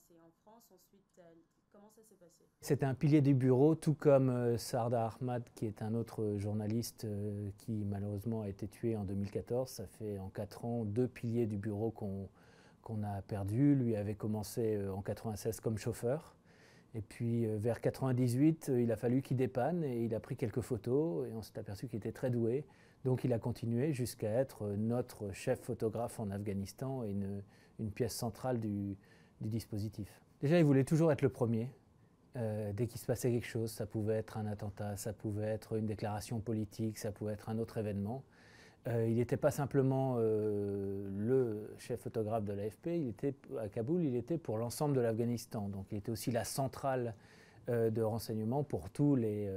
passé en France, ensuite, comment ça s'est passé? C'était un pilier du bureau, tout comme Sardar Ahmad, qui est un autre journaliste qui malheureusement a été tué en 2014. Ça fait en 4 ans 2 piliers du bureau qu'on a perdus. Lui avait commencé en 96 comme chauffeur. Et puis vers 98, il a fallu qu'il dépanne et il a pris quelques photos et on s'est aperçu qu'il était très doué. Donc il a continué jusqu'à être notre chef photographe en Afghanistan et une pièce centrale du dispositif. Déjà, il voulait toujours être le premier. Dès qu'il se passait quelque chose, ça pouvait être un attentat, ça pouvait être une déclaration politique, ça pouvait être un autre événement. Il n'était pas simplement le chef photographe de l'AFP, il était à Kaboul, il était pour l'ensemble de l'Afghanistan. Donc il était aussi la centrale de renseignement pour tous les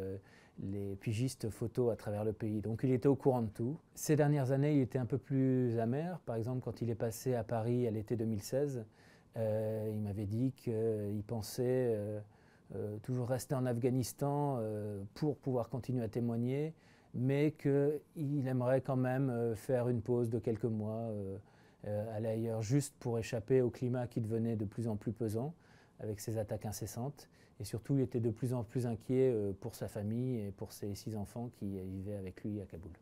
pigistes photos à travers le pays. Donc il était au courant de tout. Ces dernières années, il était un peu plus amer. Par exemple, quand il est passé à Paris à l'été 2016, il m'avait dit qu'il pensait toujours rester en Afghanistan pour pouvoir continuer à témoigner, mais qu'il aimerait quand même faire une pause de quelques mois, aller ailleurs, juste pour échapper au climat qui devenait de plus en plus pesant, avec ces attaques incessantes. Et surtout, il était de plus en plus inquiet pour sa famille et pour ses 6 enfants qui vivaient avec lui à Kaboul.